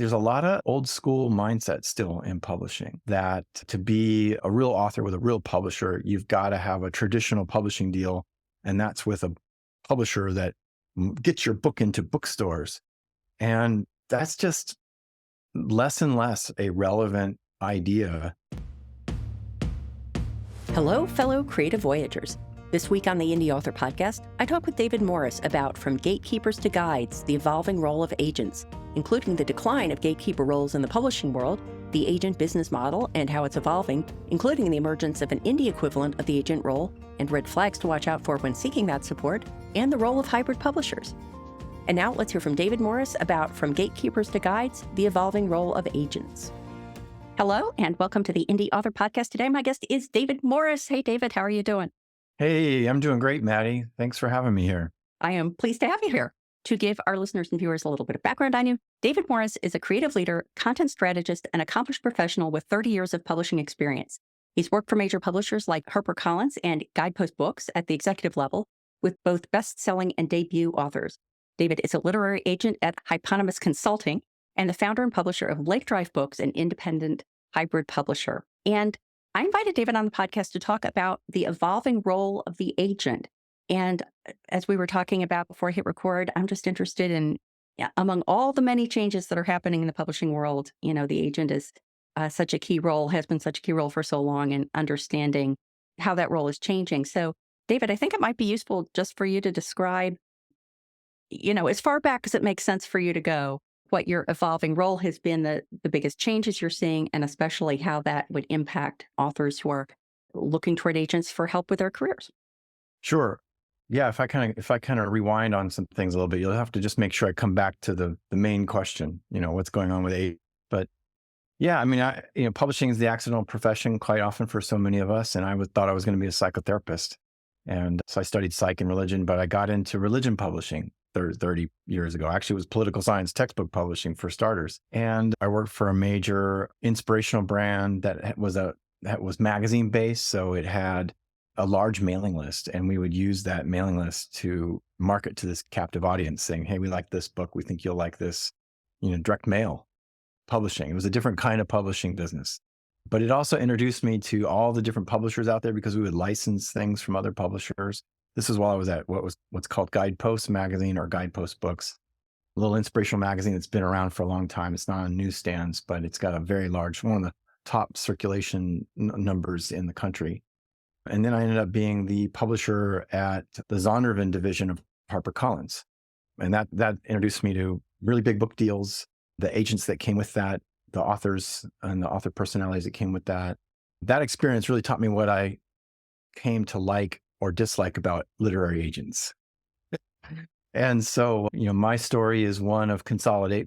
There's a lot of old school mindset still in publishing that to be a real author with a real publisher, you've got to have a traditional publishing deal. And that's with a publisher that gets your book into bookstores. And that's just less and less a relevant idea. Hello, fellow creative voyagers. This week on the Indie Author Podcast, I talk with David Morris about From Gatekeepers to Guides, the evolving role of agents, including the decline of gatekeeper roles in the publishing world, the agent business model and how it's evolving, including the emergence of an indie equivalent of the agent role and red flags to watch out for when seeking that support, and the role of hybrid publishers. And now let's hear from David Morris about From Gatekeepers to Guides, the evolving role of agents. Hello, and welcome to the Indie Author Podcast. Today, my guest is David Morris. Hey, David, how are you doing? Hey, I'm doing great, Maddie. Thanks for having me here. I am pleased to have you here. To give our listeners and viewers a little bit of background on you, David Morris is a creative leader, content strategist, and accomplished professional with 30 years of publishing experience. He's worked for major publishers like HarperCollins and Guidepost Books at the executive level, with both best-selling and debut authors. David is a literary agent at Hyponymous Consulting and the founder and publisher of Lake Drive Books, an independent hybrid publisher. And I invited David on the podcast to talk about the evolving role of the agent. And as we were talking about before I hit record, I'm just interested in, among all the many changes that are happening in the publishing world, the agent is such a key role, has been such a key role for so long, and understanding how that role is changing. So, David, I think it might be useful just for you to describe, as far back as it makes sense for you to go, what your evolving role has been, the biggest changes you're seeing, and especially how that would impact authors who are looking toward agents for help with their careers. Sure. Yeah, if I kind of rewind on some things a little bit, you'll have to just make sure I come back to the main question, what's going on with agents. But yeah, I mean, publishing is the accidental profession quite often for so many of us, and I thought I was going to be a psychotherapist. And so I studied psych and religion, but I got into religion publishing 30 years ago. Actually, it was political science textbook publishing for starters. And I worked for a major inspirational brand that was magazine based. So it had a large mailing list, and we would use that mailing list to market to this captive audience saying, hey, we like this book. We think you'll like this, direct mail publishing. It was a different kind of publishing business. But it also introduced me to all the different publishers out there because we would license things from other publishers. This is while I was at what's called Guidepost magazine or Guidepost Books, a little inspirational magazine that's been around for a long time. It's not on newsstands, but it's got a very large, one of the top circulation numbers in the country. And then I ended up being the publisher at the Zondervan division of HarperCollins. And that introduced me to really big book deals, the agents that came with that, the authors and the author personalities that came with that. That experience really taught me what I came to like or dislike about literary agents. And so, my story is one of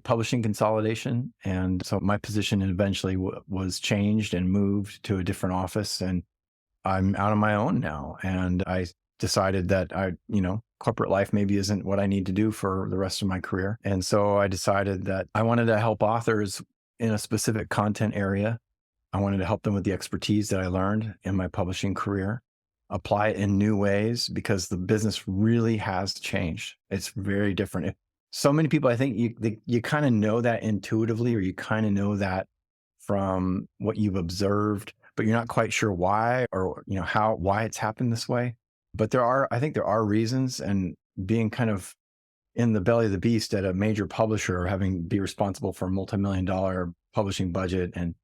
publishing consolidation. And so my position eventually was changed and moved to a different office, and I'm out on my own now. And I decided that corporate life maybe isn't what I need to do for the rest of my career. And so I decided that I wanted to help authors in a specific content area. I wanted to help them with the expertise that I learned in my publishing career, apply it in new ways, because the business really has changed. It's very different. So many people, I think you kind of know that intuitively, or you kind of know that from what you've observed, but you're not quite sure why, or why it's happened this way. But I think there are reasons, and being kind of in the belly of the beast at a major publisher, or be responsible for a multi-million-dollar publishing budget and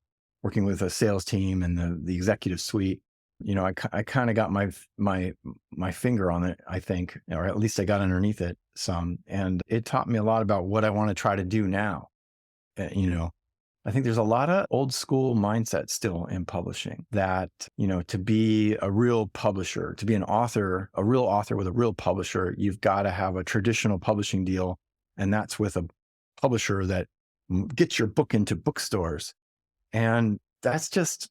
working with a sales team and the executive suite, I kind of got my finger on it, I think, or at least I got underneath it some, and it taught me a lot about what I want to try to do now. I think there's a lot of old school mindset still in publishing that, to be a real publisher, to be a real author with a real publisher, you've got to have a traditional publishing deal. And that's with a publisher that gets your book into bookstores. And that's just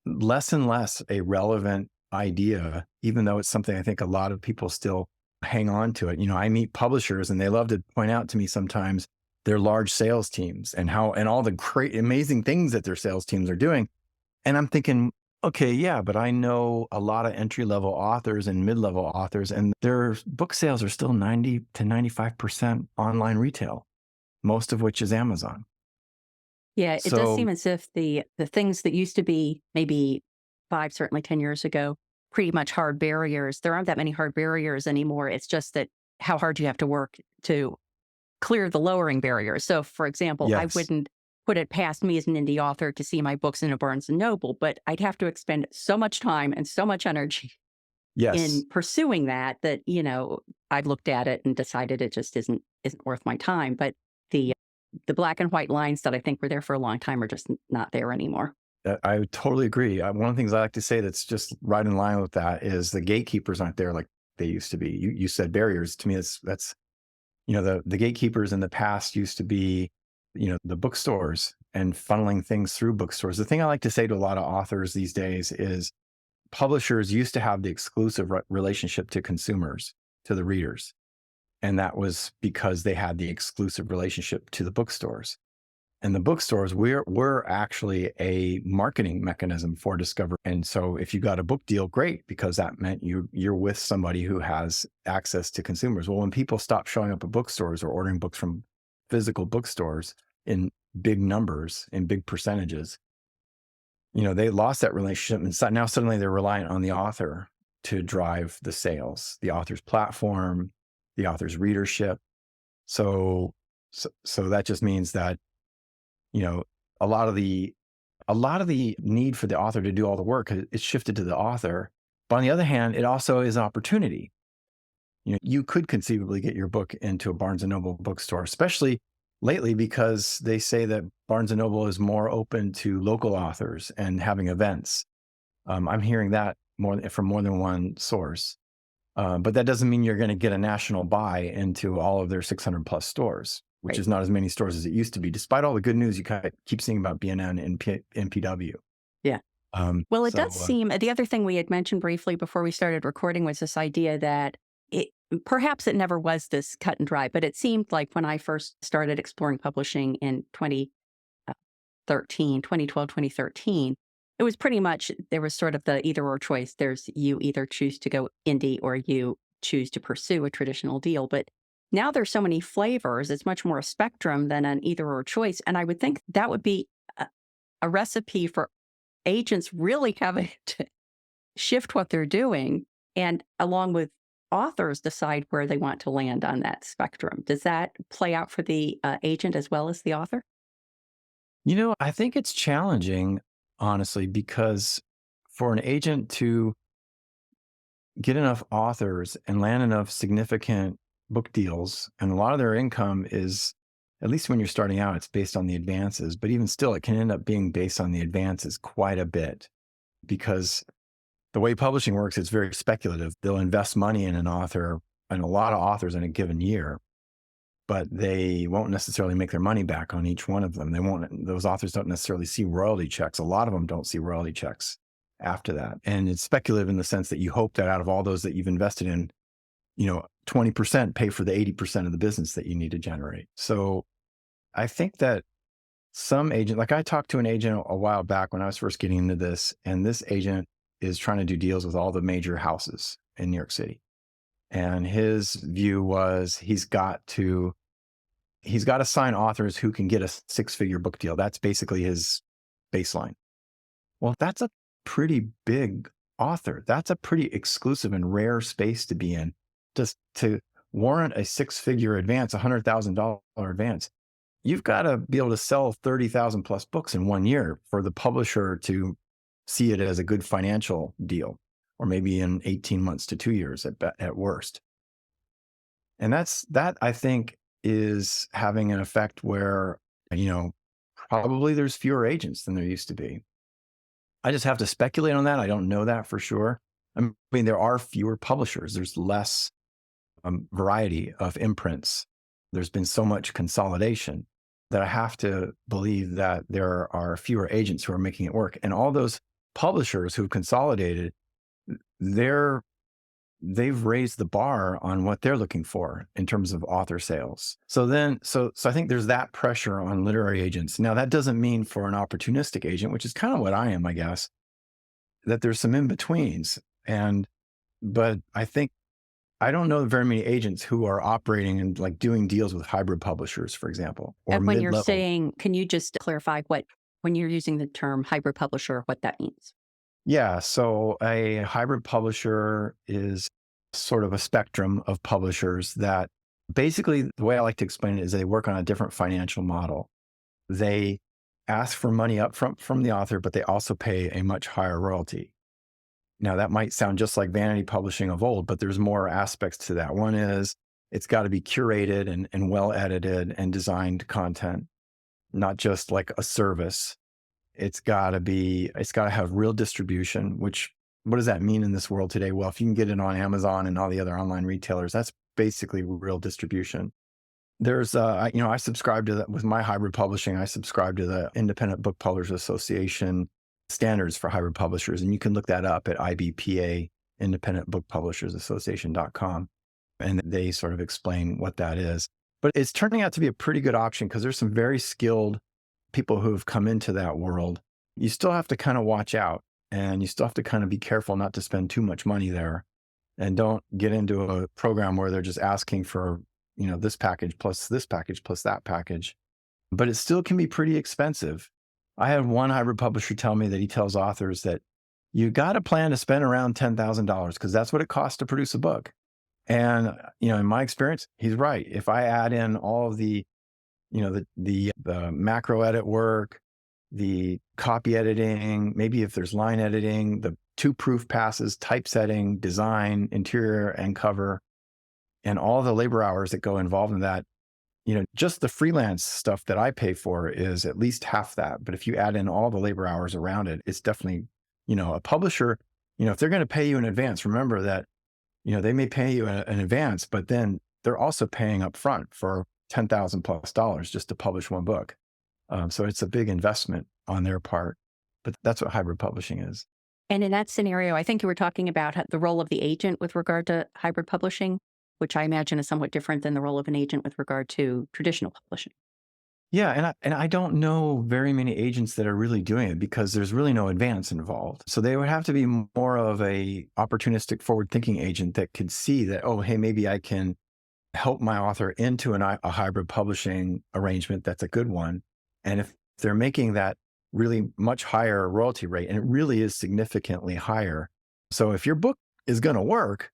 less and less a relevant idea, even though it's something I think a lot of people still hang on to it. I meet publishers and they love to point out to me sometimes their large sales teams and all the great, amazing things that their sales teams are doing. And I'm thinking, okay, yeah, but I know a lot of entry-level authors and mid-level authors, and their book sales are still 90 to 95% online retail, most of which is Amazon. Yeah, it does seem So as if the things that used to be maybe 5, certainly 10 years ago, pretty much hard barriers, there aren't that many hard barriers anymore. It's just that how hard you have to work to clear the lowering barriers. So, for example, I yes, wouldn't put it past me as an indie author to see my books in a Barnes and Noble, but I'd have to expend so much time and so much energy yes. in pursuing that, I've looked at it and decided it just isn't worth my time. But the the black and white lines that I think were there for a long time are just not there anymore. I would totally agree. One of the things I like to say that's just right in line with that is the gatekeepers aren't there like they used to be. You said barriers. To me, that's the gatekeepers in the past used to be the bookstores and funneling things through bookstores. The thing I like to say to a lot of authors these days is publishers used to have the exclusive relationship to consumers, to the readers. And that was because they had the exclusive relationship to the bookstores. And the bookstores were actually a marketing mechanism for Discover. And so if you got a book deal, great, because that meant you're with somebody who has access to consumers. Well, when people stopped showing up at bookstores or ordering books from physical bookstores in big numbers, in big percentages, they lost that relationship. And so now suddenly they're reliant on the author to drive the sales, the author's platform, the author's readership. So that just means that, you know, a lot of the need for the author to do all the work is shifted to the author. But on the other hand, it also is an opportunity. You could conceivably get your book into a Barnes and Noble bookstore, especially lately, because they say that Barnes and Noble is more open to local authors and having events. I'm hearing that from more than one source. But that doesn't mean you're going to get a national buy into all of their 600 plus stores, which Right. is not as many stores as it used to be, despite all the good news you keep seeing about BNN and NPW. Yeah. Well, it So does seem the other thing we had mentioned briefly before we started recording was this idea that it perhaps it never was this cut and dry, but it seemed like when I first started exploring publishing in 2012, 2013, it was pretty much there was sort of the either or choice. There's you either choose to go indie or you choose to pursue a traditional deal. But now there's so many flavors, it's much more a spectrum than an either or choice. And I would think that would be a recipe for agents really having to shift what they're doing and along with authors decide where they want to land on that spectrum. Does that play out for the agent as well as the author? I think it's challenging, honestly, because for an agent to get enough authors and land enough significant book deals, and a lot of their income is, at least when you're starting out, it's based on the advances, but even still, it can end up being based on the advances quite a bit because the way publishing works, it's very speculative. They'll invest money in an author and a lot of authors in a given year, but they won't necessarily make their money back on each one of them. Those authors don't necessarily see royalty checks. A lot of them don't see royalty checks after that. And it's speculative in the sense that you hope that out of all those that you've invested in, 20% pay for the 80% of the business that you need to generate. So I think that some agent, like I talked to an agent a while back when I was first getting into this, and this agent is trying to do deals with all the major houses in New York City. And his view was he's got to sign authors who can get a 6-figure book deal. That's basically his baseline. Well, that's a pretty big author. That's a pretty exclusive and rare space to be in. Just to warrant a 6-figure advance, $100,000 advance, you've got to be able to sell 30,000 plus books in 1 year for the publisher to see it as a good financial deal, or maybe in 18 months to 2 years at worst. And that I think is having an effect where, probably there's fewer agents than there used to be. I just have to speculate on that. I don't know that for sure. I mean, there are fewer publishers. There's less variety of imprints. There's been so much consolidation that I have to believe that there are fewer agents who are making it work. And all those publishers who've consolidated, they've raised the bar on what they're looking for in terms of author sales. So I think there's that pressure on literary agents. Now, that doesn't mean for an opportunistic agent, which is kind of what I am, I guess, that there's some in-betweens. But I think I don't know very many agents who are operating and like doing deals with hybrid publishers, for example, or And when you're mid-level. saying, can you just clarify when you're using the term hybrid publisher, what that means? Yeah. So a hybrid publisher is sort of a spectrum of publishers that basically the way I like to explain it is they work on a different financial model. They ask for money upfront from the author, but they also pay a much higher royalty. Now, that might sound just like vanity publishing of old, but there's more aspects to that. One is it's got to be curated and well edited and designed content, not just like a service. It's got to have real distribution, which what does that mean in this world today? Well, if you can get it on Amazon and all the other online retailers, that's basically real distribution. There's, I subscribe to that with my hybrid publishing. I subscribe to the Independent Book Publishers Association standards for hybrid publishers. And you can look that up at IBPA, Independent Book Publishers Association.com. And they sort of explain what that is. But it's turning out to be a pretty good option because there's some very skilled people who have come into that world. You still have to kind of watch out and you still have to kind of be careful not to spend too much money there, and don't get into a program where they're just asking for, this package plus this package plus that package. But it still can be pretty expensive. I had one hybrid publisher tell me that he tells authors that you got to plan to spend around $10,000 because that's what it costs to produce a book. And, in my experience, he's right. If I add in all of the macro edit work, the copy editing, maybe if there's line editing, the 2 proof passes, typesetting, design, interior and cover, and all the labor hours that go involved in that, just the freelance stuff that I pay for is at least half that. But if you add in all the labor hours around it, it's definitely, a publisher, if they're going to pay you in advance, remember that, they may pay you in advance, but then they're also paying up front for $10,000 plus just to publish one book. So it's a big investment on their part, but that's what hybrid publishing is. And in that scenario, I think you were talking about the role of the agent with regard to hybrid publishing, which I imagine is somewhat different than the role of an agent with regard to traditional publishing. Yeah, and I don't know very many agents that are really doing it because there's really no advance involved. So they would have to be more of a opportunistic, forward-thinking agent that could see that, oh, hey, maybe I can help my author into a hybrid publishing arrangement that's a good one. And if they're making that really much higher royalty rate, and it really is significantly higher. So if your book is going to work,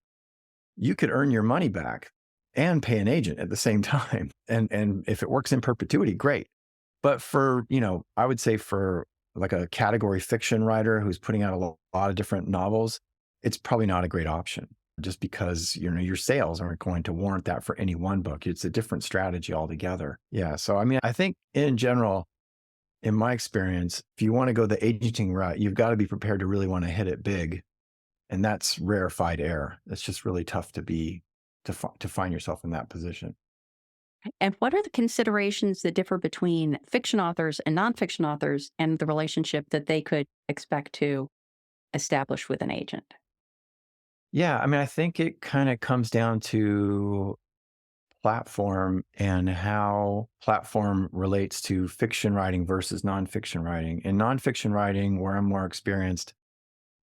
you could earn your money back and pay an agent at the same time. And if it works in perpetuity, great. But for, I would say for like a category fiction writer who's putting out a lot of different novels, it's probably not a great option just because, your sales aren't going to warrant that for any one book. It's a different strategy altogether. Yeah. So, I think in general, in my experience, if you want to go the agenting route, you've got to be prepared to really want to hit it big. And that's rarefied air. That's just really tough to find yourself in that position. And what are the considerations that differ between fiction authors and nonfiction authors and the relationship that they could expect to establish with an agent? Yeah, I think it kind of comes down to platform and how platform relates to fiction writing versus nonfiction writing. In nonfiction writing, where I'm more experienced,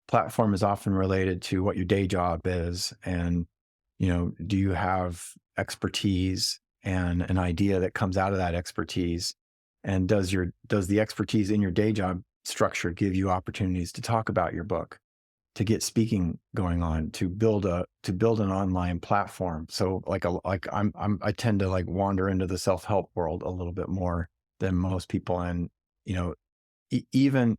platform is often related to what your day job is. And, do you have expertise and an idea that comes out of that expertise? And does the expertise in your day job structure give you opportunities to talk about your book, to get speaking going on, to build an online platform? So I tend to wander into the self-help world a little bit more than most people. And, even,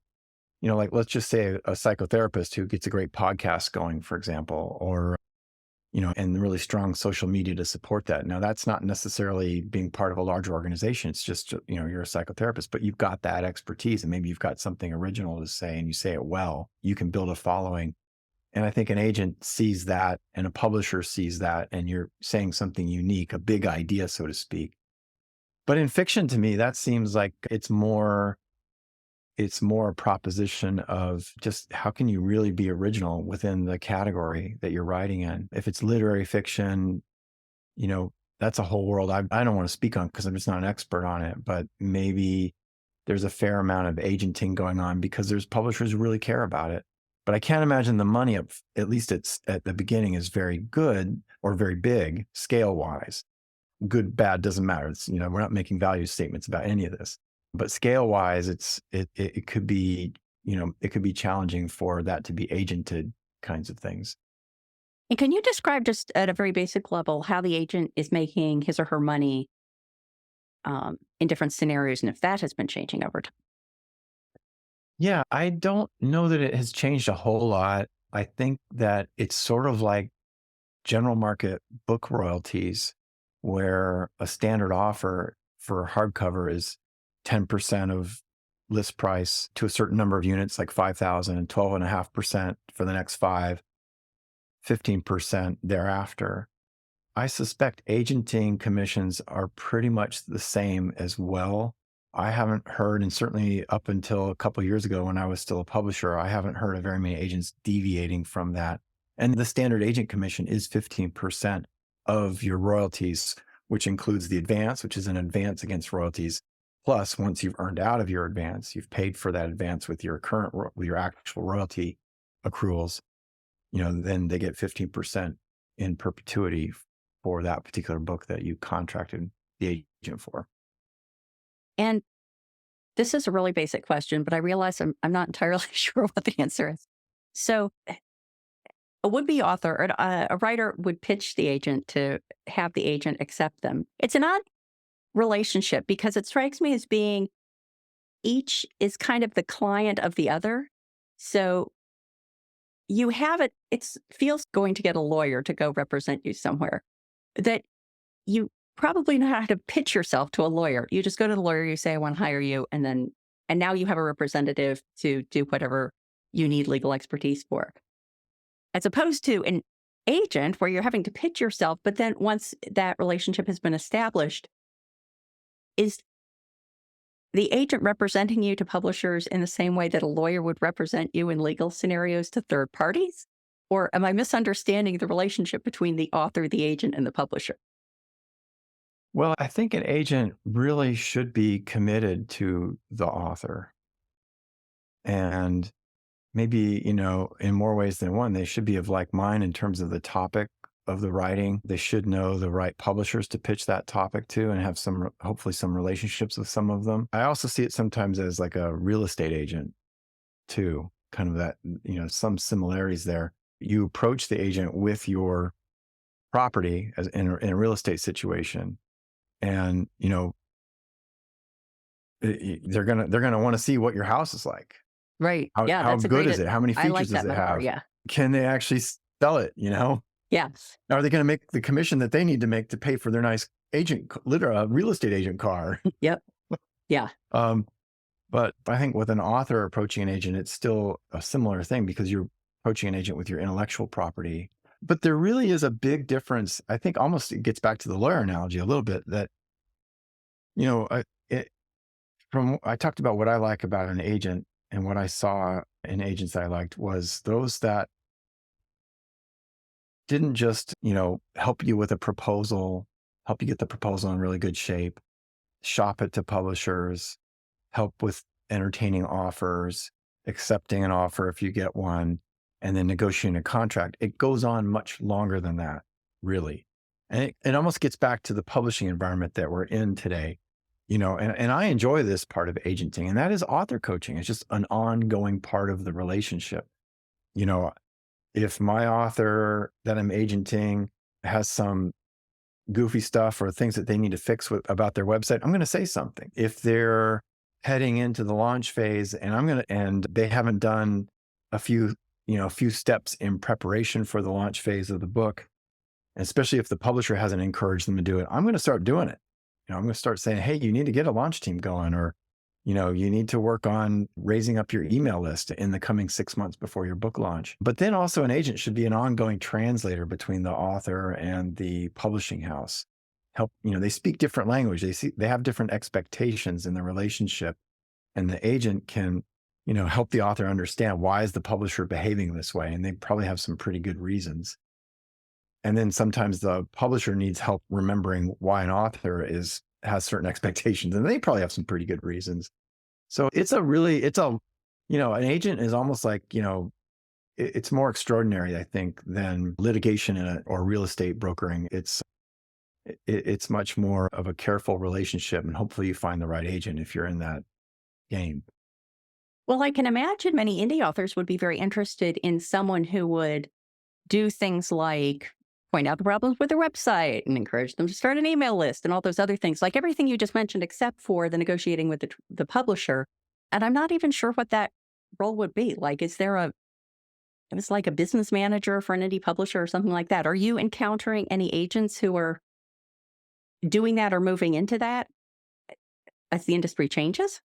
let's just say a psychotherapist who gets a great podcast going, for example, or, and really strong social media to support that. Now, that's not necessarily being part of a larger organization. It's just, you're a psychotherapist, but you've got that expertise and maybe you've got something original to say and you say it well. You can build a following. And I think an agent sees that and a publisher sees that, and you're saying something unique, a big idea, so to speak. But in fiction, to me, that seems like it's more a proposition of just how can you really be original within the category that you're writing in. If it's literary fiction, that's a whole world I don't want to speak on because I'm just not an expert on it, but maybe there's a fair amount of agenting going on because there's publishers who really care about it. But I can't imagine the money up, at least it's at the beginning, is very good or very big scale wise. Good, bad, doesn't matter. It's, we're not making value statements about any of this. But scale wise, it could be, it could be challenging for that to be agented kinds of things. And can you describe just at a very basic level how the agent is making his or her money in different scenarios and if that has been changing over time? Yeah, I don't know that it has changed a whole lot. I think that it's sort of like general market book royalties, where a standard offer for hardcover is 10% of list price to a certain number of units, like 5,000, and 12.5% for the next five, 15% thereafter. I suspect agenting commissions are pretty much the same as well. I haven't heard, and certainly up until a couple of years ago when I was still a publisher, I haven't heard of very many agents deviating from that. And the standard agent commission is 15% of your royalties, which includes the advance, which is an advance against royalties. Plus, once you've earned out of your advance, you've paid for that advance with your with your actual royalty accruals, then they get 15% in perpetuity for that particular book that you contracted the agent for. And this is a really basic question, but I realize I'm not entirely sure what the answer is. So, a would-be author or a writer would pitch the agent to have the agent accept them. It's an odd relationship because it strikes me as being each is kind of the client of the other. So you have it, it feels going to get a lawyer to go represent you somewhere that you probably know how to pitch yourself to a lawyer. You just go to the lawyer, you say, I want to hire you. And now you have a representative to do whatever you need legal expertise for. As opposed to an agent where you're having to pitch yourself, but then once that relationship has been established, is the agent representing you to publishers in the same way that a lawyer would represent you in legal scenarios to third parties? Or am I misunderstanding the relationship between the author, the agent, and the publisher? Well, I think an agent really should be committed to the author. And maybe, in more ways than one, they should be of like mind in terms of the topic of the writing. They should know the right publishers to pitch that topic to and have hopefully some relationships with some of them. I also see it sometimes as like a real estate agent too, kind of that, some similarities there. You approach the agent with your property as in a real estate situation. And, they're going to want to see what your house is like. Right. Yeah. How That's good is it? How many I like features does that it metaphor. have? Yeah. Can they actually sell it? Yeah. Are they going to make the commission that they need to make to pay for their nice real estate agent car? Yep. Yeah. But I think with an author approaching an agent, it's still a similar thing because you're approaching an agent with your intellectual property. But there really is a big difference. I think almost it gets back to the lawyer analogy a little bit that, I talked about what I like about an agent, and what I saw in agents that I liked was those that didn't just, help you with a proposal, help you get the proposal in really good shape, shop it to publishers, help with entertaining offers, accepting an offer if you get one, and then negotiating a contract. It goes on much longer than that, really. And it almost gets back to the publishing environment that we're in today. And I enjoy this part of agenting, and that is author coaching. It's just an ongoing part of the relationship. If my author that I'm agenting has some goofy stuff or things that they need to fix about their website, I'm going to say something. If they're heading into the launch phase and they haven't done a few steps in preparation for the launch phase of the book, especially if the publisher hasn't encouraged them to do it, I'm going to start doing it. I'm going to start saying, hey, you need to get a launch team going, or, you need to work on raising up your email list in the coming 6 months before your book launch. But then also an agent should be an ongoing translator between the author and the publishing house. They speak different language. They have different expectations in the relationship, and the agent can, help the author understand why is the publisher behaving this way. And they probably have some pretty good reasons. And then sometimes the publisher needs help remembering why an author has certain expectations, and they probably have some pretty good reasons. So an agent is almost like, it's more extraordinary, I think, than litigation or real estate brokering. It's much more of a careful relationship, and hopefully you find the right agent if you're in that game. Well, I can imagine many indie authors would be very interested in someone who would do things like point out the problems with their website and encourage them to start an email list and all those other things, like everything you just mentioned, except for the negotiating with the publisher. And I'm not even sure what that role would be. Like, it was like a business manager for an indie publisher or something like that. Are you encountering any agents who are doing that or moving into that as the industry changes?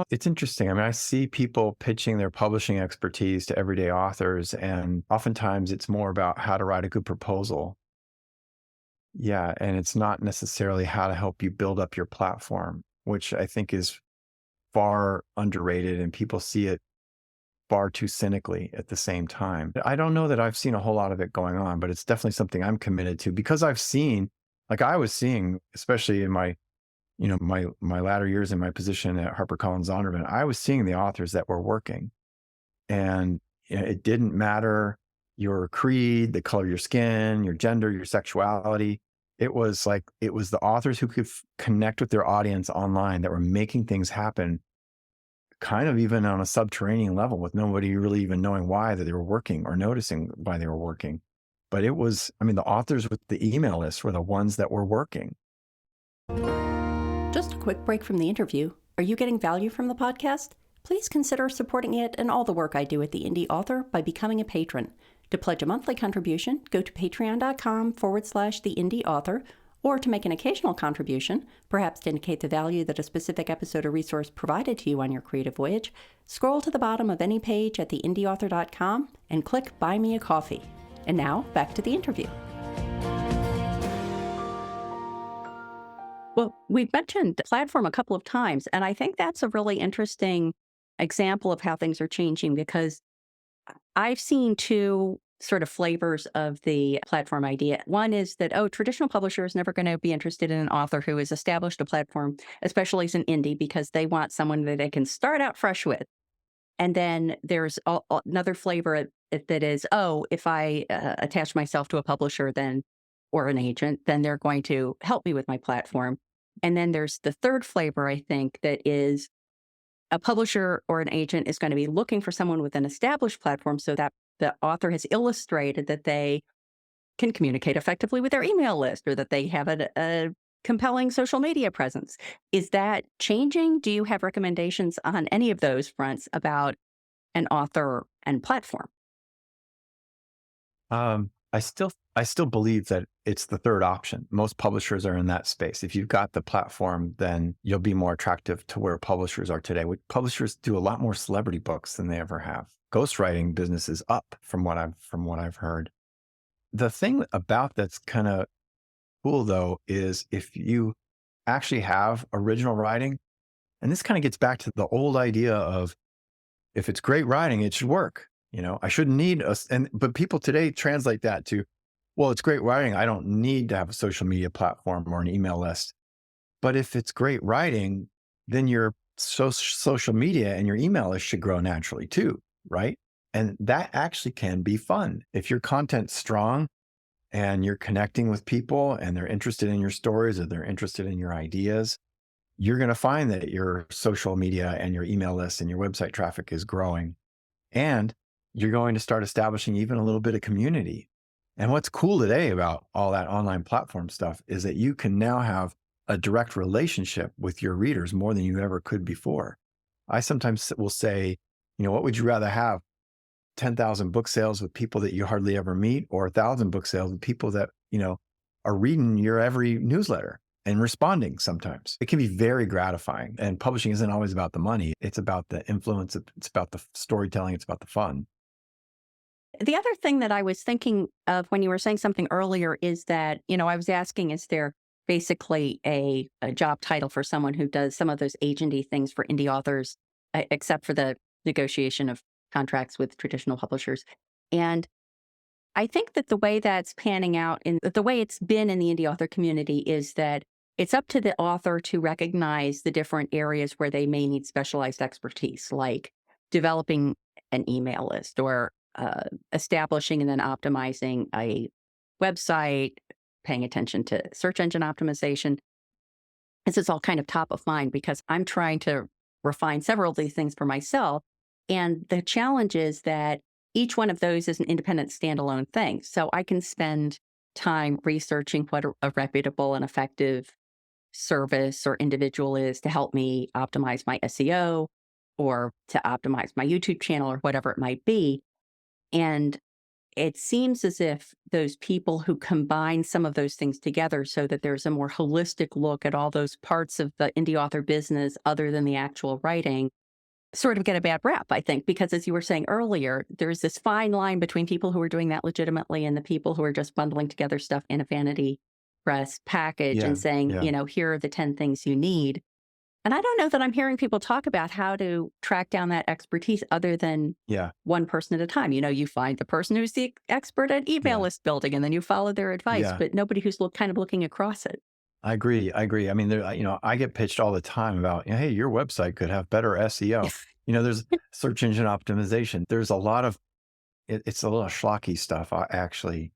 It's interesting. I mean, I see people pitching their publishing expertise to everyday authors, and oftentimes it's more about how to write a good proposal. Yeah, and it's not necessarily how to help you build up your platform, which I think is far underrated, and people see it far too cynically at the same time. I don't know that I've seen a whole lot of it going on, but it's definitely something I'm committed to because I've seen, like I was seeing, especially in my latter years in my position at HarperCollins Zondervan, I was seeing the authors that were working, and it didn't matter your creed, the color of your skin, your gender, your sexuality. It was the authors who could connect with their audience online that were making things happen, kind of even on a subterranean level with nobody really even knowing why that they were working or noticing why they were working. But the authors with the email list were the ones that were working. Just a quick break from the interview. Are you getting value from the podcast? Please consider supporting it and all the work I do at the Indie Author by becoming a patron. To pledge a monthly contribution, go to patreon.com/the Indie Author, or to make an occasional contribution, perhaps to indicate the value that a specific episode or resource provided to you on your creative voyage, scroll to the bottom of any page at theindieauthor.com and click Buy Me a Coffee. And now, back to the interview. Well, we've mentioned the platform a couple of times, and I think that's a really interesting example of how things are changing because I've seen two sort of flavors of the platform idea. One is that, traditional publisher is never going to be interested in an author who has established a platform, especially as an indie, because they want someone that they can start out fresh with. And then there's another flavor that is, if I attach myself to a publisher or an agent, then they're going to help me with my platform. And then there's the third flavor, I think, that is a publisher or an agent is going to be looking for someone with an established platform so that the author has illustrated that they can communicate effectively with their email list or that they have a compelling social media presence. Is that changing? Do you have recommendations on any of those fronts about an author and platform? I still believe that it's the third option. Most publishers are in that space. If you've got the platform, then you'll be more attractive to where publishers are today. Publishers do a lot more celebrity books than they ever have. Ghostwriting business is up from what I've heard. The thing about that's kind of cool though is if you actually have original writing, and this kind of gets back to the old idea of if it's great writing, it should work. I shouldn't need but people today translate that to, well, it's great writing. I don't need to have a social media platform or an email list. But if it's great writing, then your social media and your email list should grow naturally too, right? And that actually can be fun. If your content's strong and you're connecting with people and they're interested in your stories or they're interested in your ideas, you're going to find that your social media and your email list and your website traffic is growing. And you're going to start establishing even a little bit of community. And what's cool today about all that online platform stuff is that you can now have a direct relationship with your readers more than you ever could before. I sometimes will say, what would you rather have? 10,000 book sales with people that you hardly ever meet, or 1,000 book sales with people that, are reading your every newsletter and responding sometimes. It can be very gratifying. And publishing isn't always about the money. It's about the influence. It's about the storytelling. It's about the fun. The other thing that I was thinking of when you were saying something earlier is that, I was asking, is there basically a job title for someone who does some of those agency things for indie authors, except for the negotiation of contracts with traditional publishers? And I think that the way that's panning out and the way it's been in the indie author community is that it's up to the author to recognize the different areas where they may need specialized expertise, like developing an email list or establishing and then optimizing a website, paying attention to search engine optimization. This is all kind of top of mind because I'm trying to refine several of these things for myself. And the challenge is that each one of those is an independent standalone thing. So I can spend time researching what a reputable and effective service or individual is to help me optimize my SEO or to optimize my YouTube channel or whatever it might be. And it seems as if those people who combine some of those things together so that there's a more holistic look at all those parts of the indie author business other than the actual writing sort of get a bad rap, I think, because as you were saying earlier, there's this fine line between people who are doing that legitimately and the people who are just bundling together stuff in a vanity press package Yeah. and saying, Yeah. here are the 10 things you need. And I don't know that I'm hearing people talk about how to track down that expertise other than Yeah. one person at a time. You find the person who's the expert at email Yeah. list building and then you follow their advice, Yeah. but nobody who's kind of looking across it. I agree. I agree. I mean, I get pitched all the time about, hey, your website could have better SEO. There's search engine optimization. There's a lot of, it's a little schlocky stuff, actually.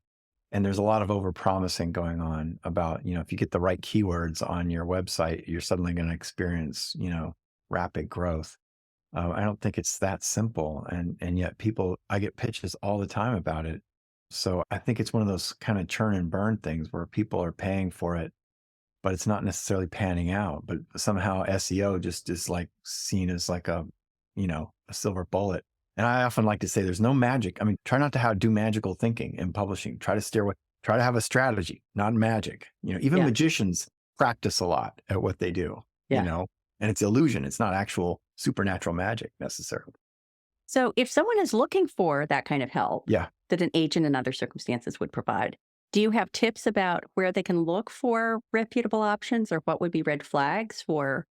And there's a lot of overpromising going on about, if you get the right keywords on your website, you're suddenly going to experience, rapid growth. I don't think it's that simple. And yet I get pitches all the time about it. So I think it's one of those kind of churn and burn things where people are paying for it, but it's not necessarily panning out. But somehow SEO just is like seen as like a silver bullet. And I often like to say there's no magic. I mean, try not to do magical thinking in publishing. Try to have a strategy, not magic. Even Yeah. magicians practice a lot at what they do, Yeah. and it's illusion. It's not actual supernatural magic necessarily. So if someone is looking for that kind of help Yeah. that an agent in other circumstances would provide, do you have tips about where they can look for reputable options or what would be red flags for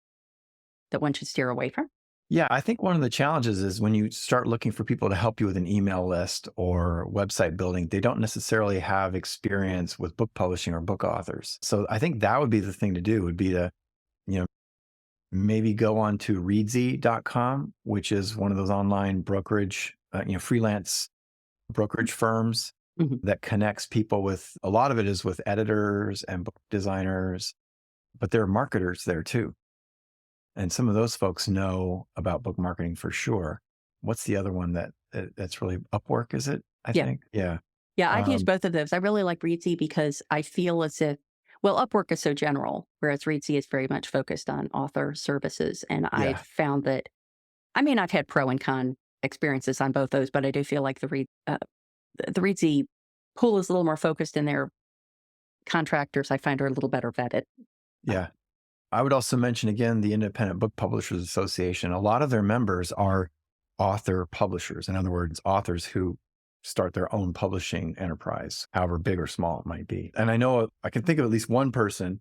that one should steer away from? Yeah, I think one of the challenges is when you start looking for people to help you with an email list or website building, they don't necessarily have experience with book publishing or book authors. So I think that would be the thing to do, would be to, maybe go on to Reedsy.com, which is one of those online brokerage, freelance brokerage firms Mhm. that connects people with, a lot of it is with editors and book designers, but there are marketers there too. And some of those folks know about book marketing for sure. What's the other one that's really Upwork, is it? I Yeah. think. Yeah. Yeah, I've used Um, both of those. I really like Reedsy because I feel as if, Upwork is so general, whereas Reedsy is very much focused on author services. And I've yeah. found that, I've had pro and con experiences on both those, but I do feel like the Reedsy pool is a little more focused in their contractors. I find are a little better vetted. Yeah. I would also mention again the Independent Book Publishers Association. A lot of their members are author publishers. In other words, authors who start their own publishing enterprise, however big or small it might be. And I know I can think of at least one person,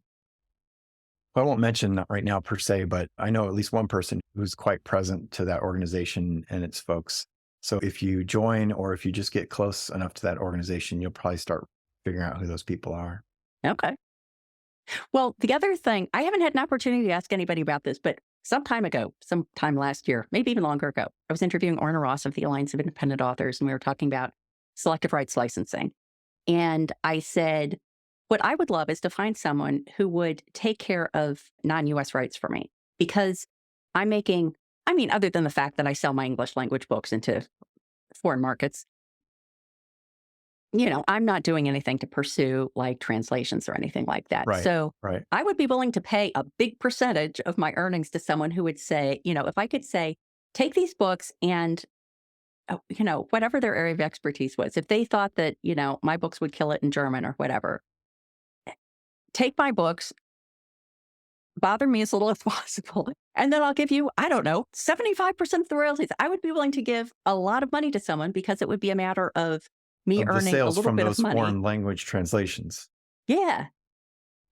I won't mention that right now per se, but I know at least one person who's quite present to that organization and its folks. So if you join or if you just get close enough to that organization, you'll probably start figuring out who those people are. Okay. Well, the other thing, I haven't had an opportunity to ask anybody about this, but sometime last year, maybe even longer ago, I was interviewing Orna Ross of the Alliance of Independent Authors, and we were talking about selective rights licensing. And I said, what I would love is to find someone who would take care of non-US rights for me because other than the fact that I sell my English language books into foreign markets, I'm not doing anything to pursue like translations or anything like that. Right. So Right. I would be willing to pay a big percentage of my earnings to someone who would say, if I could say, take these books and, whatever their area of expertise was, if they thought that, my books would kill it in German or whatever, take my books, bother me as little as possible, and then I'll give you, I don't know, 75% of the royalties. I would be willing to give a lot of money to someone because it would be a matter of me Of the earning a sales little from bit those of money. foreign language translations. Yeah.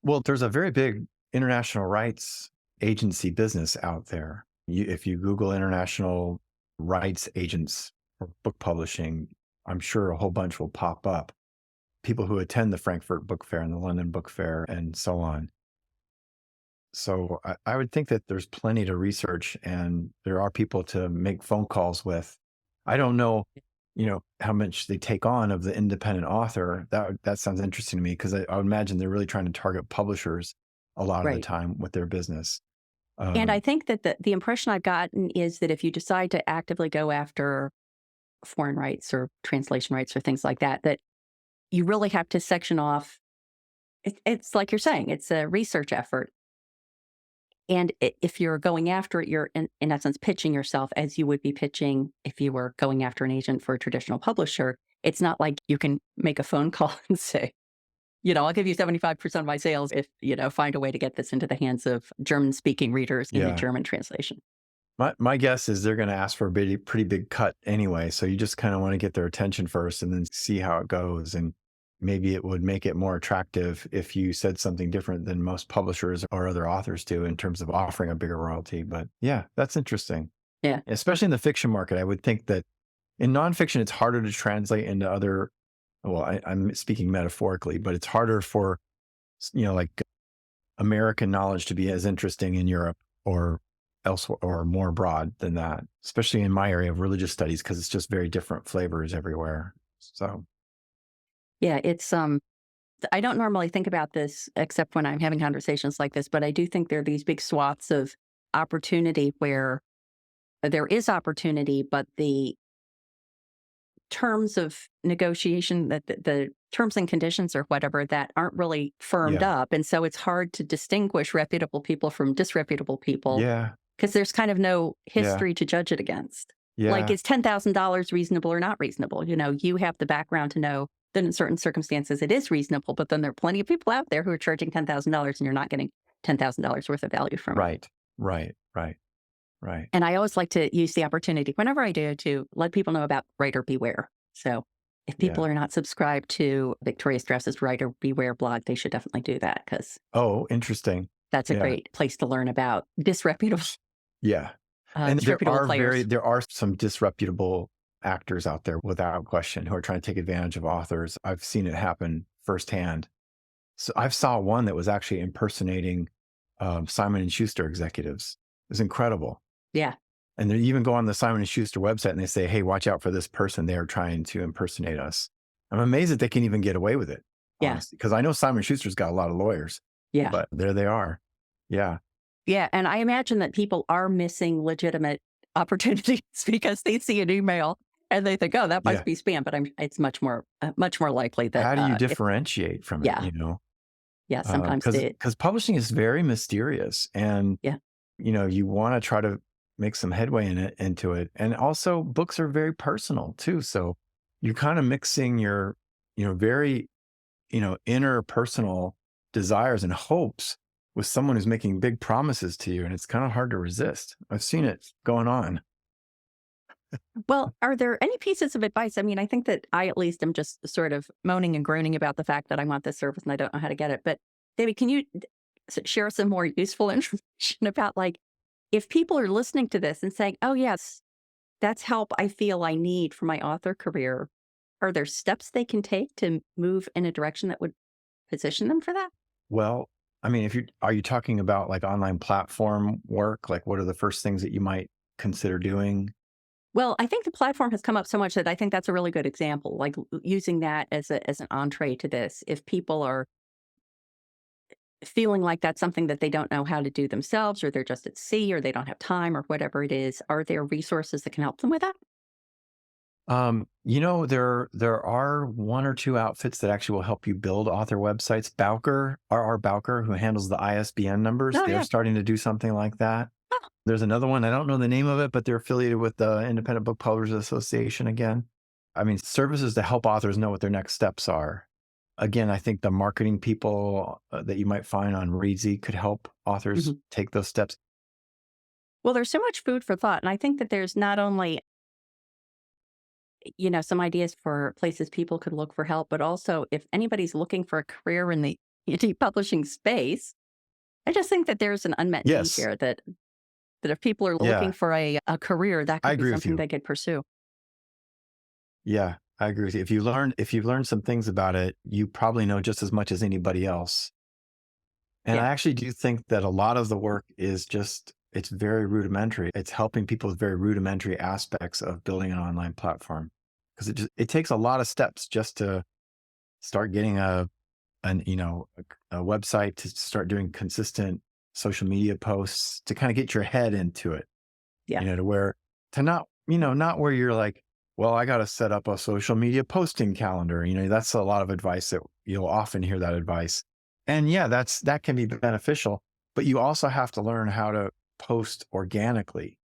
Well, there's a very big international rights agency business out there. If you Google international rights agents for book publishing, I'm sure a whole bunch will pop up. People who attend the Frankfurt Book Fair and the London Book Fair and so on. So I would think that there's plenty to research and there are people to make phone calls with. I don't know, how much they take on of the independent author. That sounds interesting to me because I would imagine they're really trying to target publishers a lot of the Right. time with their business. And I Um, think that the impression I've gotten is that if you decide to actively go after foreign rights or translation rights or things like that, that you really have to section off. It's like you're saying, it's a research effort. And if you're going after it, you're in essence pitching yourself as you would be pitching if you were going after an agent for a traditional publisher. It's not like you can make a phone call and say, I'll give you 75% of my sales if, find a way to get this into the hands of German speaking readers in a yeah. German translation. My guess is they're going to ask for a pretty big cut anyway. So you just kind of want to get their attention first and then see how it goes. And maybe it would make it more attractive if you said something different than most publishers or other authors do in terms of offering a bigger royalty. But yeah, that's interesting. Yeah. Especially in the fiction market. I would think that in nonfiction, it's harder to translate into other, well, I'm speaking metaphorically, but it's harder for, like American knowledge to be as interesting in Europe or elsewhere or more broad than that, especially in my area of religious studies, because it's just very different flavors everywhere. So, Yeah. I don't normally think about this except when I'm having conversations like this, but I do think there are these big swaths of opportunity where there is opportunity, but the terms of negotiation, that the terms and conditions or whatever that aren't really firmed yeah, up. And so it's hard to distinguish reputable people from disreputable people yeah, because there's kind of no yeah, history to judge it against. Like, yeah, is $10,000 reasonable or not reasonable? You have the background to know that in certain circumstances it is reasonable, but then there are plenty of people out there who are charging $10,000 and you're not getting $10,000 worth of value from it. right, right, right, right. And I always like to use the opportunity whenever I do to let people know about Writer Beware. So if people Yeah. are not subscribed to Victoria Strauss's Writer Beware blog, they should definitely do that because Oh, interesting. that's a Yeah, great place to learn about disreputable, yeah. And disreputable players. there are some disreputable actors out there without question who are trying to take advantage of authors. I've seen it happen firsthand. So I saw one that was actually impersonating Simon and Schuster executives. It was incredible. Yeah. And they even go on the Simon and Schuster website and they say, "Hey, watch out for this person. They are trying to impersonate us." I'm amazed that they can even get away with it, Yeah. honestly, because I know Simon and Schuster's got a lot of lawyers, Yeah. but there they are. Yeah, Yeah. And I imagine that people are missing legitimate opportunities because they see an email and they think, oh, that yeah. must be spam. But it's much more likely that, How do you differentiate from it? yeah, yeah, sometimes Because publishing is very mysterious, and yeah, you want to try to make some headway into it, and also books are very personal too. So you're kind of mixing your very inner personal desires and hopes with someone who's making big promises to you, and it's kind of hard to resist. I've seen it going on. Well, are there any pieces of advice? I mean, I think that I at least am just sort of moaning and groaning about the fact that I want this service and I don't know how to get it. But David, can you share some more useful information about, like, if people are listening to this and saying, "Oh yes, that's help I feel I need for my author career." Are there steps they can take to move in a direction that would position them for that? Well, I mean, are you talking about like online platform work? Like, what are the first things that you might consider doing? Well, I think the platform has come up so much that I think that's a really good example, like using that as an entree to this. If people are feeling like that's something that they don't know how to do themselves, or they're just at sea, or they don't have time, or whatever it is, are there resources that can help them with that? There are one or two outfits that actually will help you build author websites. Bowker, R.R. Bowker, who handles the ISBN numbers, Oh, they're yeah. starting to do something like that. Oh, There's another one, I don't know the name of it, but they're affiliated with the Independent Book Publishers Association again. I mean, services to help authors know what their next steps are. Again, I think the marketing people that you might find on Reedsy could help authors mhm. take those steps. Well, there's so much food for thought. And I think that there's not only, some ideas for places people could look for help, but also if anybody's looking for a career in the indie publishing space, I just think that there's an unmet need Yes. here that if people are looking Yeah, for a career, that I could be agree with something you. they could pursue. Yeah, I agree with you. If you've learned some things about it, you probably know just as much as anybody else. And Yeah. I actually do think that a lot of the work is just it's very rudimentary. It's helping people with very rudimentary aspects of building an online platform because it takes a lot of steps just to start getting a website, to start doing consistent social media posts, to kind of get your head into it. Yeah. To where to not where you're like, well, I got to set up a social media posting calendar. That's a lot of advice that you'll often hear that advice. And yeah, that can be beneficial, but you also have to learn how to post organically,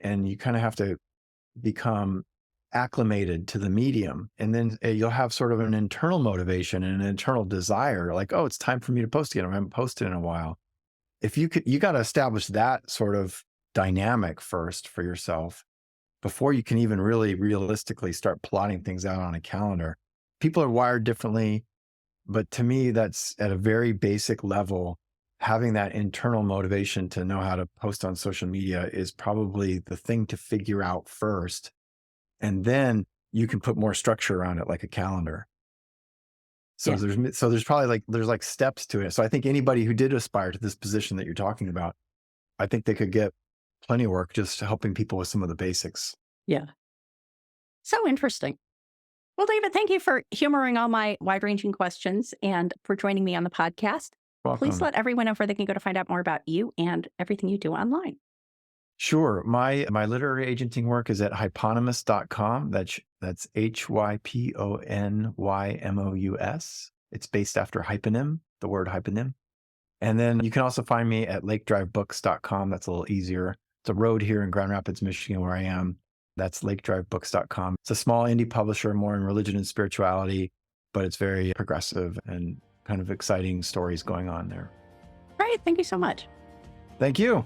and you kind of have to become acclimated to the medium. And then you'll have sort of an internal motivation and an internal desire, like, oh, it's time for me to post again. I haven't posted in a while. You got to establish that sort of dynamic first for yourself before you can even really realistically start plotting things out on a calendar. People are wired differently, but to me, that's at a very basic level. Having that internal motivation to know how to post on social media is probably the thing to figure out first. And then you can put more structure around it, like a calendar. So Yeah. there's probably there's steps to it. So I think anybody who did aspire to this position that you're talking about, I think they could get plenty of work just helping people with some of the basics. Yeah. So interesting. Well, David, thank you for humoring all my wide-ranging questions and for joining me on the podcast. Please Welcome. let everyone know where they can go to find out more about you and everything you do online. Sure. My literary agenting work is at hyponymous.com. That's HYPONYMOUS. It's based after hyponym, the word hyponym. And then you can also find me at lakedrivebooks.com. That's a little easier. It's a road here in Grand Rapids, Michigan, where I am. That's lakedrivebooks.com. It's a small indie publisher, more in religion and spirituality, but it's very progressive and kind of exciting stories going on there. All right. Thank you so much. Thank you.